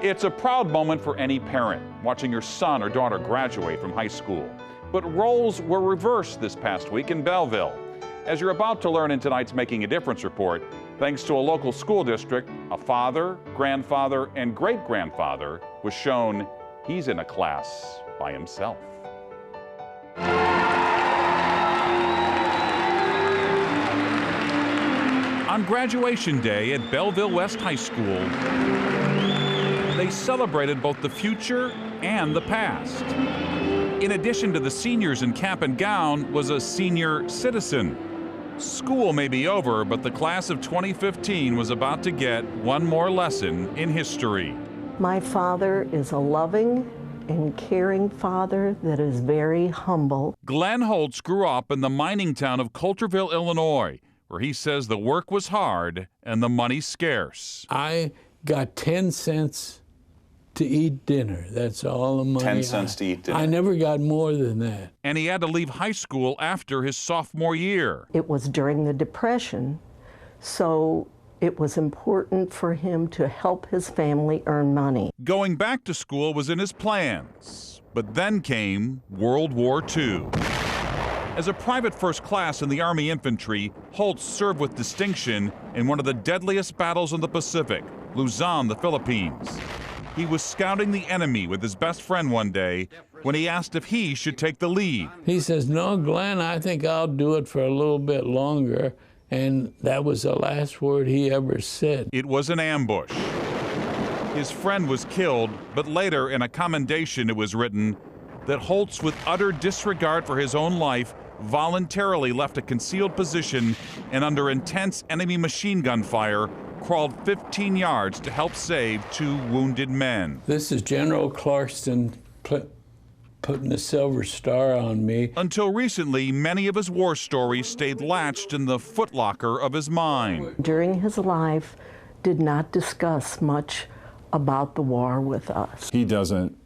It's a proud moment for any parent watching your son or daughter graduate from high school. But roles were reversed this past week in Belleville. As you're about to learn in tonight's Making a Difference report, thanks to a local school district, a father, grandfather, and great-grandfather was shown he's in a class by himself. On graduation day at Belleville West High School, they celebrated both the future and the past. In addition to the seniors in cap and gown was a senior citizen. School may be over, but the class of 2015 was about to get one more lesson in history. My father is a loving and caring father that is very humble. Glenn Holtz grew up in the mining town of Coulterville, Illinois, where he says the work was hard and the money scarce. I got 10 cents to eat dinner. That's all the money. 10 cents to eat dinner. I never got more than that. And he had to leave high school after his sophomore year. It was during the Depression, so it was important for him to help his family earn money. Going back to school was in his plans, but then came World War II. As a private first class in the Army Infantry, Holtz served with distinction in one of the deadliest battles in the Pacific, Luzon, the Philippines. He was scouting the enemy with his best friend one day when he asked if he should take the lead. He says, "No, Glenn, I think I'll do it for a little bit longer." And that was the last word he ever said. It was an ambush. His friend was killed, but later in a commendation it was written that Holtz, with utter disregard for his own life, voluntarily left a concealed position and under intense enemy machine gun fire crawled 15 yards to help save 2 wounded men. This is General Clarkston putting a silver star on me. Until recently, many of his war stories stayed latched in the footlocker of his mind. During his life, did not discuss much about the war with us. He doesn't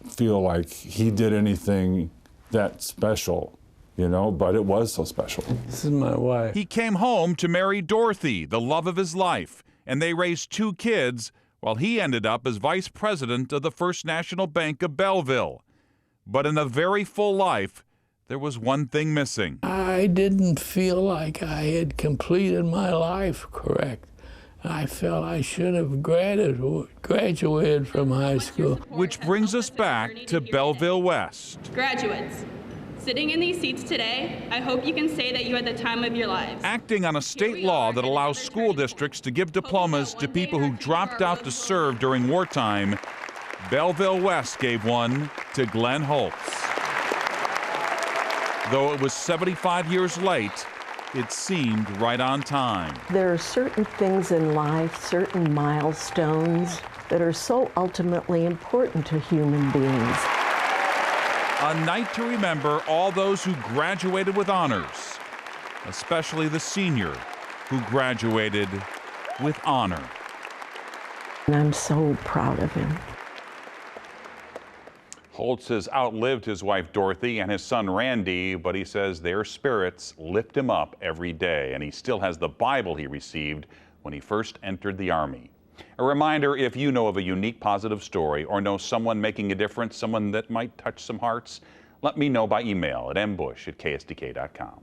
feel like he did anything that special, you know, but it was so special. This is my wife. He came home to marry Dorothy, the love of his life, and they raised 2 kids while he ended up as vice president of the First National Bank of Belleville. But in a very full life, there was one thing missing. I didn't feel like I had completed my life correct. I felt I should have graduated from high school. Which brings us back to Belleville West. Graduates, sitting in these seats today, I hope you can say that you had the time of your lives. Acting on a state law that allows school districts to give diplomas to people who dropped out to serve during wartime, Belleville West gave one to Glenn Holtz. Though it was 75 years late, it seemed right on time. There are certain things in life, certain milestones, that are so ultimately important to human beings. A night to remember all those who graduated with honors, especially the senior who graduated with honor. And I'm so proud of him. Holtz has outlived his wife Dorothy and his son Randy, but he says their spirits lift him up every day, and he still has the Bible he received when he first entered the Army. A reminder, if you know of a unique positive story or know someone making a difference, someone that might touch some hearts, let me know by email at mbush@ksdk.com.